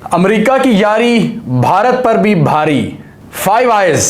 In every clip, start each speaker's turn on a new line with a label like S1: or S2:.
S1: America की यारी भारत पर भी भारी। 5 आइज,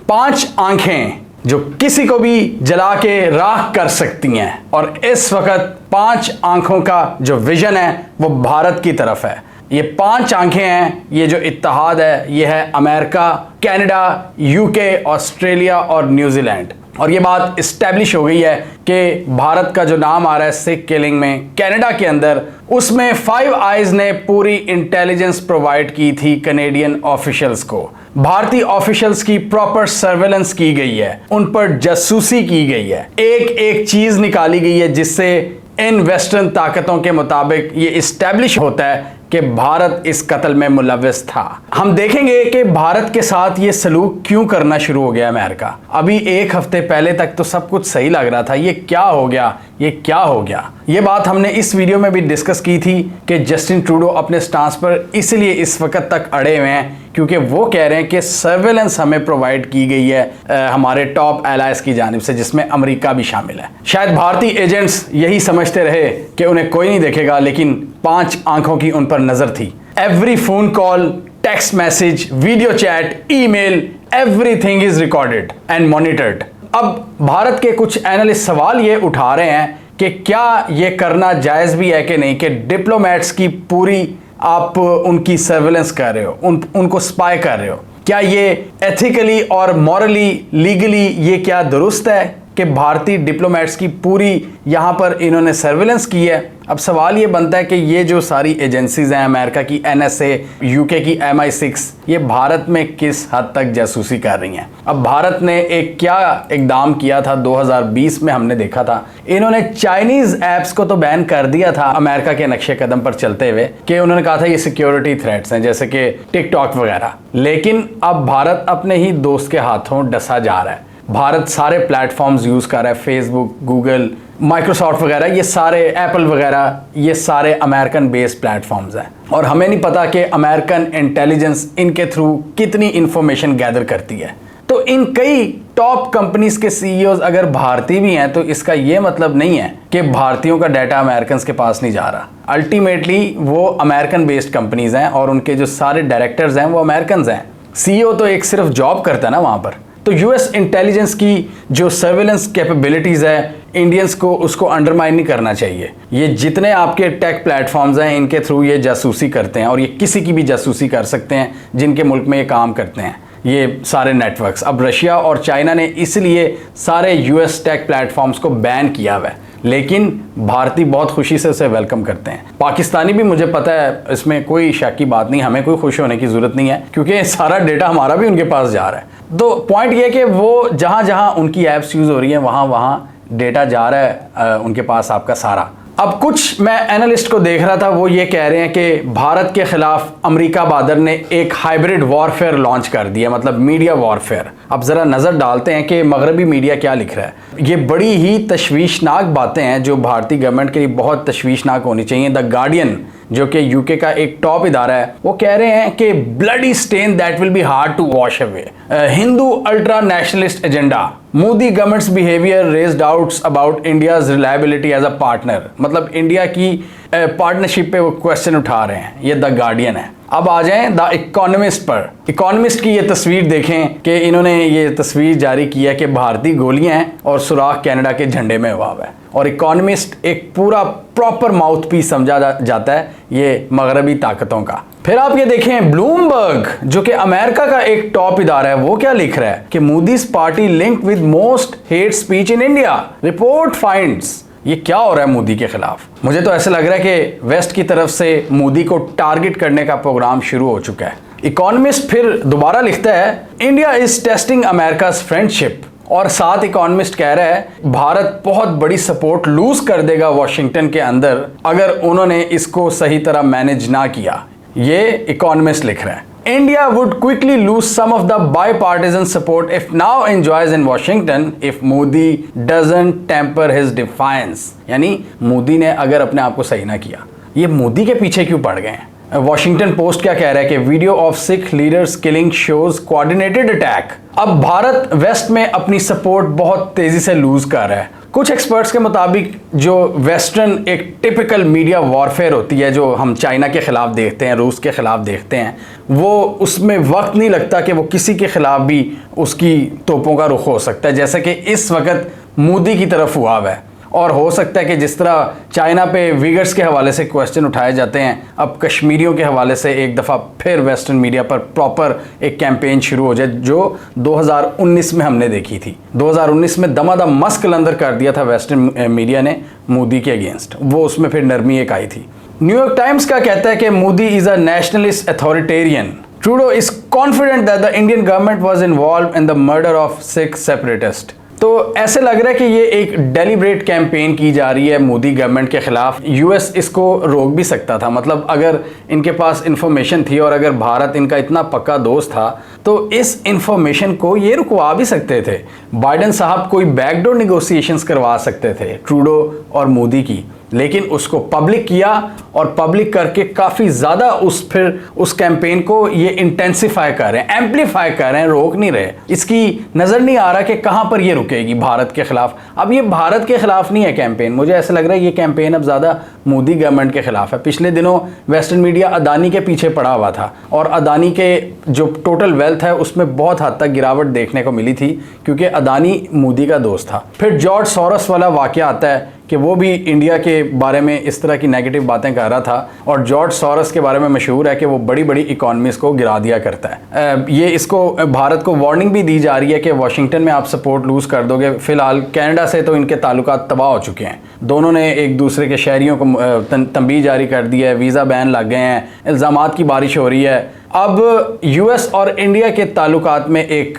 S1: 5 आंखें जो किसी को भी जला के राख कर सकती हैं। और इस वक्त 5 आंखों का जो विजन है वो भारत की तरफ है। ये 5 आंखें हैं, ये जो इत्तेहाद है ये है अमेरिका, कनाडा, यूके, ऑस्ट्रेलिया और न्यूजीलैंड। और ये बात इस्टेब्लिश हो गई है कि भारत का जो नाम आ रहा है सिख किलिंग में कनाडा के अंदर, उसमें 5 आइज ने पूरी इंटेलिजेंस प्रोवाइड की थी कनेडियन ऑफिशियल्स को। भारतीय ऑफिशियल्स की प्रॉपर सर्वेलेंस की गई है, उन पर जासूसी की गई है, एक एक चीज निकाली गई है जिससे इन वेस्टर्न ताकतों के मुताबिक ये इस्टेब्लिश होता है कि भारत इस कत्ल में मुलव्वस था। हम देखेंगे कि भारत के साथ ये सलूक क्यों करना शुरू हो गया अमेरिका। अभी एक हफ्ते पहले तक तो सब कुछ सही लग रहा था, ये क्या हो गया, ये क्या हो गया। ये बात हमने इस वीडियो में भी डिस्कस की थी कि जस्टिन ट्रूडो अपने स्टांस पर इसलिए इस वक्त तक अड़े हुए हैं क्योंकि वो कह रहे हैं कि सर्वेलेंस हमें प्रोवाइड की गई है हमारे टॉप एलाइज की जानिब से, जिसमें अमेरिका भी शामिल है। शायद भारतीय एजेंट्स यही समझते रहे कि उन्हें कोई नहीं देखेगा, लेकिन 5 आंखों की उन पर नजर थी। Every phone call, text message, video chat, email, everything is recorded and monitored. अब भारत के कुछ एनालिस्ट सवाल ये उठा रहे हैं कि क्या ये करना जायज भी है कि नहीं, कि डिप्लोमेट्स की पूरी आप उनकी सर्वेलेंस कर रहे हो, उनको स्पाई कर रहे हो। क्या ये एथिकली और मॉरली, लीगली ये क्या दुरुस्त है कि भारतीय डिप्लोमेट्स की पूरी यहाँ पर इन्होंने सर्वेलेंस की है। अब सवाल ये बनता है कि ये जो सारी एजेंसीज हैं, अमेरिका की NSA, यूके की MI6, ये भारत में किस हद तक जासूसी कर रही हैं। अब भारत ने एक क्या इकदाम किया था 2020 में, हमने देखा था इन्होंने चाइनीज ऐप्स को तो बैन कर दिया था अमेरिका के नक्शे कदम पर चलते हुए, कि उन्होंने कहा था ये सिक्योरिटी थ्रेट्स हैं जैसे कि टिकटॉक वगैरह। लेकिन अब भारत अपने ही दोस्त के हाथों डसा जा रहा है। भारत सारे प्लेटफॉर्म्स यूज कर रहा है, फेसबुक, गूगल, माइक्रोसॉफ्ट वगैरह, ये सारे एप्पल वगैरह, ये सारे अमेरिकन बेस्ड प्लेटफॉर्म्स हैं। और हमें नहीं पता कि अमेरिकन इंटेलिजेंस इनके थ्रू कितनी इंफॉर्मेशन गैदर करती है। तो इन कई टॉप कंपनीज के CEOs अगर भारतीय भी हैं तो इसका ये मतलब नहीं है कि भारतीयों का डाटा अमेरिकन के पास नहीं जा रहा। अल्टीमेटली वो अमेरिकन बेस्ड कंपनीज हैं और उनके जो सारे डायरेक्टर्स हैं वो अमेरिकन हैं। CEO तो एक सिर्फ जॉब करता है ना वहाँ पर। तो यूएस इंटेलिजेंस की जो सर्वेलेंस कैपेबिलिटीज़ है, इंडियंस को उसको अंडरमाइन नहीं करना चाहिए। ये जितने आपके टेक प्लेटफॉर्म्स हैं इनके थ्रू ये जासूसी करते हैं, और ये किसी की भी जासूसी कर सकते हैं जिनके मुल्क में ये काम करते हैं, ये सारे नेटवर्क्स। अब रशिया और चाइना ने इसलिए सारे यूएस टेक प्लेटफॉर्म्स को बैन किया हुआ है, लेकिन भारतीय बहुत खुशी से उसे वेलकम करते हैं। पाकिस्तानी भी, मुझे पता है, इसमें कोई शक की बात नहीं, हमें कोई खुश होने की ज़रूरत नहीं है क्योंकि सारा डेटा हमारा भी उनके पास जा रहा है। तो पॉइंट ये है कि वो जहाँ जहाँ उनकी ऐप्स यूज़ हो रही हैं वहाँ वहाँ डेटा जा रहा है उनके पास आपका सारा। अब कुछ मैं एनालिस्ट को देख रहा था, वो ये कह रहे हैं कि भारत के खिलाफ अमेरिका बादर ने एक हाइब्रिड वॉरफेयर लॉन्च कर दिया, मतलब मीडिया वॉरफेयर। अब ज़रा नज़र डालते हैं कि मगरबी मीडिया क्या लिख रहा है। ये बड़ी ही तशवीशनाक बातें हैं जो भारतीय गवर्नमेंट के लिए बहुत तशवीशनाक होनी चाहिए। द गार्डियन, जो कि यूके का एक टॉप इदारा है, वो कह रहे हैं कि bloody stain that will be hard to wash away, Hindu ultra nationalist agenda, Modi government's behaviour raise doubts about India's reliability as a partner. मतलब इंडिया की पार्टनरशिप पे वो क्वेश्चन उठा रहे हैं। ये द गार्डियन है। अब आ जाएं द इकोनॉमिस्ट पर। इकोनॉमिस्ट की ये तस्वीर देखें कि इन्होंने ये तस्वीर जारी की है कि भारतीय गोलियां हैं और सुराख कनाडा के झंडे में हुआ है। और इकोनॉमिस्ट एक पूरा प्रॉपर माउथ पीस समझा जाता है ये मगरबी ताकतों का। फिर आप ये देखें ब्लूमबर्ग, जो कि अमेरिका का एक टॉप इदारा है, वो क्या लिख रहा है कि Modi's party linked with most hate speech in India, report finds. ये क्या हो रहा है मोदी के खिलाफ? मुझे तो ऐसा लग रहा है कि वेस्ट की तरफ से मोदी को टारगेट करने का प्रोग्राम शुरू हो चुका है। इकोनॉमिस्ट फिर दोबारा लिखता है इंडिया इज टेस्टिंग अमेरिका's फ्रेंडशिप, और साथ इकोनॉमिस्ट कह रहा है भारत बहुत बड़ी सपोर्ट लूज कर देगा वॉशिंगटन के अंदर अगर उन्होंने इसको सही तरह मैनेज ना किया। ये इकोनॉमिस्ट लिख रहा है। India would quickly lose some of the bipartisan support if now enjoys in Washington if Modi doesn't temper his defiance। यानी मोदी ने अगर अपने आप को सही ना किया। ये मोदी के पीछे क्यों पड़ गए हैं? वॉशिंगटन पोस्ट क्या कह रहा है कि video of Sikh leaders killing shows coordinated attack. अब भारत वेस्ट में अपनी सपोर्ट बहुत तेजी से लूज कर रहा है। कुछ एक्सपर्ट्स के मुताबिक जो वेस्टर्न एक टिपिकल मीडिया वॉरफेयर होती है, जो हम चाइना के खिलाफ देखते हैं, रूस के खिलाफ देखते हैं, वो उसमें वक्त नहीं लगता कि वो किसी के खिलाफ भी उसकी तोपों का रुख हो सकता है, जैसे कि इस वक्त मोदी की तरफ हुआ हुआ है। और हो सकता है कि जिस तरह चाइना पे वीगर्स के हवाले से क्वेश्चन उठाए जाते हैं, अब कश्मीरियों के हवाले से एक दफ़ा फिर वेस्टर्न मीडिया पर प्रॉपर एक कैंपेन शुरू हो जाए, जो 2019 में हमने देखी थी। 2019 में दमादम मस्क अंदर कर दिया था वेस्टर्न मीडिया ने मोदी के अगेंस्ट, वो उसमें फिर नरमी एक आई थी। न्यूयॉर्क टाइम्स का कहता है कि Modi is a nationalist authoritarian. Trudeau is confident that the Indian government was involved in the murder of 6 separatists। तो ऐसे लग रहा है कि ये एक डेलिब्रेट कैंपेन की जा रही है मोदी गवर्नमेंट के खिलाफ। यूएस इसको रोक भी सकता था, मतलब अगर इनके पास इंफॉर्मेशन थी और अगर भारत इनका इतना पक्का दोस्त था तो इस इंफॉर्मेशन को ये रुकवा भी सकते थे। बाइडेन साहब कोई बैकडोर निगोशिएशंस करवा सकते थे ट्रूडो और मोदी की, लेकिन उसको पब्लिक किया और पब्लिक करके काफ़ी ज़्यादा उस कैंपेन को ये इंटेंसिफाई कर रहे हैं, एम्पलीफाई कर रहे हैं, रोक नहीं रहे। इसकी नज़र नहीं आ रहा कि कहाँ पर ये रुकेगी भारत के खिलाफ। अब ये भारत के खिलाफ नहीं है कैंपेन, मुझे ऐसा लग रहा है ये कैंपेन अब ज़्यादा मोदी गवर्नमेंट के खिलाफ है। पिछले दिनों वेस्टर्न मीडिया अदानी के पीछे पड़ा हुआ था और अदानी के जो टोटल वेल्थ है उसमें बहुत हद तक गिरावट देखने को मिली थी, क्योंकि अदानी मोदी का दोस्त था। फिर जॉर्ज सोरोस वाला वाक़या आता है कि वो भी इंडिया के बारे में इस तरह की नेगेटिव बातें कर रहा था, और जॉर्ज सोरोस के बारे में मशहूर है कि वो बड़ी बड़ी इकॉनमीज को गिरा दिया करता है। ये इसको भारत को वार्निंग भी दी जा रही है कि वाशिंगटन में आप सपोर्ट लूज़ कर दोगे। फिलहाल कनाडा से तो इनके ताल्लुकात तबाह हो चुके हैं, दोनों ने एक दूसरे के शहरियों को तंबीह जारी कर दी है, वीज़ा बैन लग गए हैं, इल्ज़ामात की बारिश हो रही है। अब यूएस और इंडिया के ताल्लुकात में एक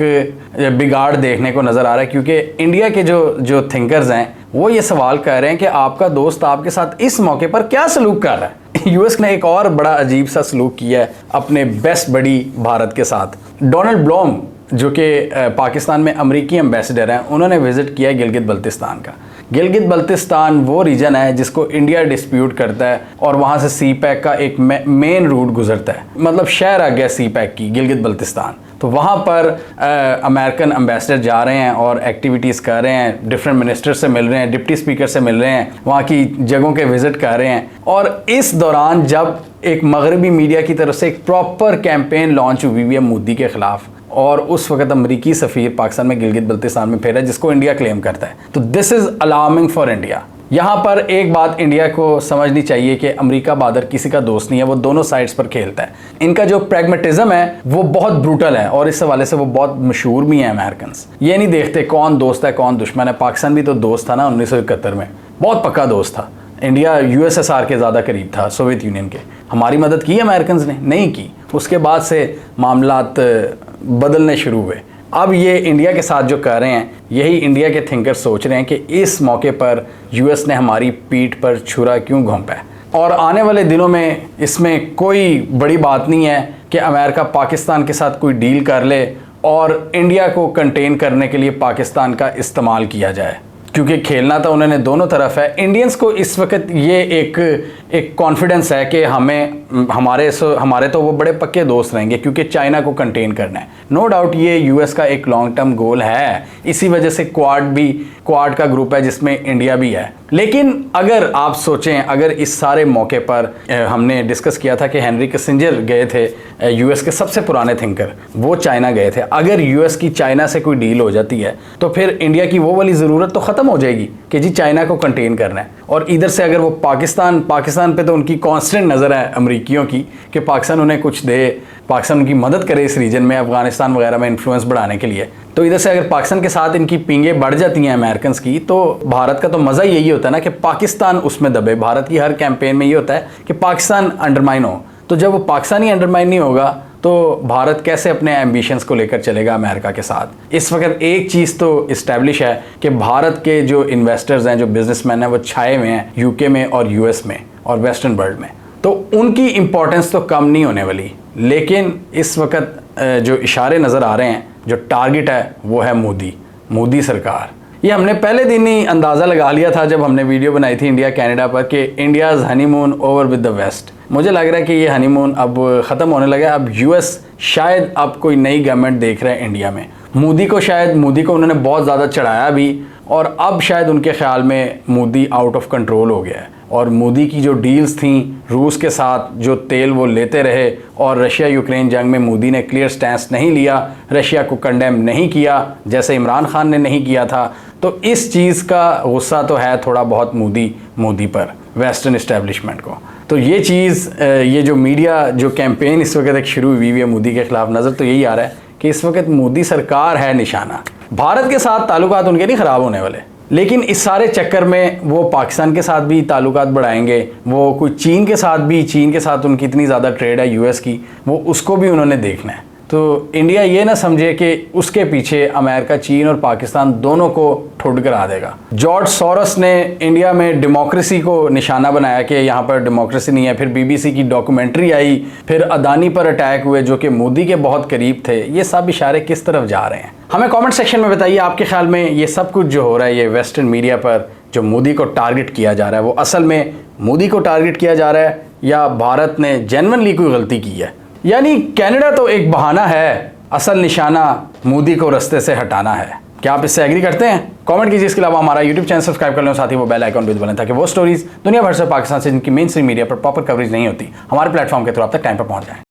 S1: बिगाड़ देखने को नज़र आ रहा है, क्योंकि इंडिया के जो थिंकर्स हैं वो ये सवाल कर रहे हैं कि आपका दोस्त आपके साथ इस मौके पर क्या सलूक कर रहा है। यूएस ने एक और बड़ा अजीब सा सलूक किया है अपने बेस्ट बडी भारत के साथ। डोनाल्ड ब्लूम जो कि पाकिस्तान में अमरीकी एम्बेसडर हैं, उन्होंने विज़िट किया गिलगित बल्तिस्तान का। गिलगित बल्तिस्तान वो रीजन है जिसको इंडिया डिस्प्यूट करता है और वहाँ से सी पैक का एक मेन रूट गुजरता है, मतलब शहर आ गया सी पैक की गिलगित बल्तिस्तान। तो वहाँ पर अमेरिकन एम्बेसडर जा रहे हैं और एक्टिविटीज़ कर रहे हैं, डिफरेंट मिनिस्टर से मिल रहे हैं, डिप्टी स्पीकर से मिल रहे हैं, वहाँ की जगहों के विज़िट कर रहे हैं। और इस दौरान जब एक मगरबी मीडिया की तरफ से एक प्रॉपर कैंपेन लॉन्च हुई है मोदी के ख़िलाफ़, और उस वक्त अमरीकी सफ़ीर पाकिस्तान में गिलगित बल्तिस्तान में फिर है, जिसको इंडिया क्लेम करता है। तो this is alarming for India. यहाँ पर एक बात इंडिया को समझनी चाहिए कि अमेरिका बहादुर किसी का दोस्त नहीं है, वो दोनों साइड्स पर खेलता है। इनका जो प्रैग्मेटिज्म है वो बहुत ब्रूटल है और इस हवाले से वो बहुत मशहूर भी हैं अमेरिकन। ये नहीं देखते कौन दोस्त है कौन दुश्मन है। पाकिस्तान भी तो दोस्त था ना 1971 में, बहुत पक्का दोस्त था। इंडिया यूएसएसआर के ज़्यादा करीब था, सोवियत यूनियन के। हमारी मदद की अमेरिकन ने? नहीं की। उसके बाद से मामलात बदलने शुरू हुए। अब ये इंडिया के साथ जो कर रहे हैं, यही इंडिया के थिंकर सोच रहे हैं कि इस मौके पर यूएस ने हमारी पीठ पर छुरा क्यों घोंपा है। और आने वाले दिनों में इसमें कोई बड़ी बात नहीं है कि अमेरिका पाकिस्तान के साथ कोई डील कर ले और इंडिया को कंटेन करने के लिए पाकिस्तान का इस्तेमाल किया जाए, क्योंकि खेलना तो उन्होंने दोनों तरफ है। इंडियंस को इस वक्त ये एक कॉन्फिडेंस है कि हमारे तो वो बड़े पक्के दोस्त रहेंगे, क्योंकि चाइना को कंटेन करना है। नो डाउट ये यूएस का एक लॉन्ग टर्म गोल है, इसी वजह से क्वाड का ग्रुप है जिसमें इंडिया भी है। लेकिन अगर आप सोचें, अगर इस सारे मौके पर हमने डिस्कस किया था कि हेनरी किसिंजर गए थे, यूएस के सबसे पुराने थिंकर, वो चाइना गए थे। अगर यूएस की चाइना से कोई डील हो जाती है तो फिर इंडिया की वो वाली ज़रूरत तो ख़त्म हो जाएगी कि जी चाइना को कंटेन करना है। और इधर से अगर वो पाकिस्तान पे तो उनकी कांस्टेंट नज़र है अमरीकियों की कि पाकिस्तान उन्हें कुछ दे, पाकिस्तान उनकी मदद करे इस रीजन में, अफगानिस्तान वगैरह में इन्फ्लुएंस बढ़ाने के लिए। तो इधर से अगर पाकिस्तान के साथ इनकी पींगे बढ़ जाती हैं अमेरिकन की, तो भारत का तो मज़ा यही होता है ना कि पाकिस्तान उसमें दबे। भारत की हर कैंपेन में ये होता है कि पाकिस्तान अंडरमाइन हो। तो जब वो पाकिस्तान ही अंडरमाइन नहीं होगा तो भारत कैसे अपने एम्बिशंस को लेकर चलेगा अमेरिका के साथ। इस वक्त एक चीज़ तो इस्टेब्लिश है कि भारत के जो इन्वेस्टर्स हैं, जो बिजनेसमैन हैं, वो छाए हुए हैं यूके में और यूएस में और वेस्टर्न वर्ल्ड में, तो उनकी इम्पोर्टेंस तो कम नहीं होने वाली। लेकिन इस वक्त जो इशारे नज़र आ रहे हैं, जो टारगेट है वो है मोदी सरकार। ये हमने पहले दिन ही अंदाज़ा लगा लिया था जब हमने वीडियो बनाई थी इंडिया कनाडा पर कि India's honeymoon over with the west. मुझे लग रहा है कि ये हनीमून अब ख़त्म होने लगा। अब यूएस शायद अब कोई नई गवर्नमेंट देख रहे हैं इंडिया में। मोदी को उन्होंने बहुत ज़्यादा चढ़ाया भी, और अब शायद उनके ख्याल में मोदी आउट ऑफ कंट्रोल हो गया है। और मोदी की जो डील्स थी रूस के साथ, जो तेल वो लेते रहे, और रशिया यूक्रेन जंग में मोदी ने क्लियर स्टैंस नहीं लिया, रशिया को कंडेम नहीं किया जैसे इमरान खान ने नहीं किया था। तो इस चीज़ का गुस्सा तो है थोड़ा बहुत मोदी पर, वेस्टर्न इस्टेब्लिशमेंट को। तो ये चीज़, ये जो मीडिया जो कैंपेन इस वक्त एक शुरू हुई है मोदी के ख़िलाफ़, नज़र तो यही आ रहा है कि इस वक्त मोदी सरकार है निशाना। भारत के साथ ताल्लुकात उनके नहीं ख़राब होने वाले, लेकिन इस सारे चक्कर में वो पाकिस्तान के साथ भी ताल्लुकात बढ़ाएंगे, वो कोई चीन के साथ उनकी इतनी ज़्यादा ट्रेड है यूएस की, वो उसको भी उन्होंने देखना है। तो इंडिया ये ना समझे कि उसके पीछे अमेरिका, चीन और पाकिस्तान दोनों को ठुड करा देगा। जॉर्ज सोरोस ने इंडिया में डेमोक्रेसी को निशाना बनाया कि यहाँ पर डेमोक्रेसी नहीं है। फिर बीबीसी की डॉक्यूमेंट्री आई, फिर अदानी पर अटैक हुए जो कि मोदी के बहुत करीब थे। ये सब इशारे किस तरफ जा रहे हैं? हमें कमेंट सेक्शन में बताइए, आपके ख्याल में ये सब कुछ जो हो रहा है, ये वेस्टर्न मीडिया पर जो मोदी को टारगेट किया जा रहा है, वो असल में मोदी को टारगेट किया जा रहा है या भारत ने जेन्युइनली कोई गलती की है? यानी कनाडा तो एक बहाना है, असल निशाना मोदी को रास्ते से हटाना है। क्या आप इससे एग्री करते हैं? कमेंट कीजिए। इसके अलावा हमारा यूट्यूब चैनल सब्सक्राइब कर लें, साथ ही वो बेल आइकन भी दबाएं ताकि वो स्टोरीज दुनिया भर से, पाकिस्तान से जिनकी मेन स्ट्रीम मीडिया पर प्रॉपर कवरेज नहीं होती, हमारे प्लेटफॉर्म के थ्रू आप तक टाइम पर पहुंच जाए।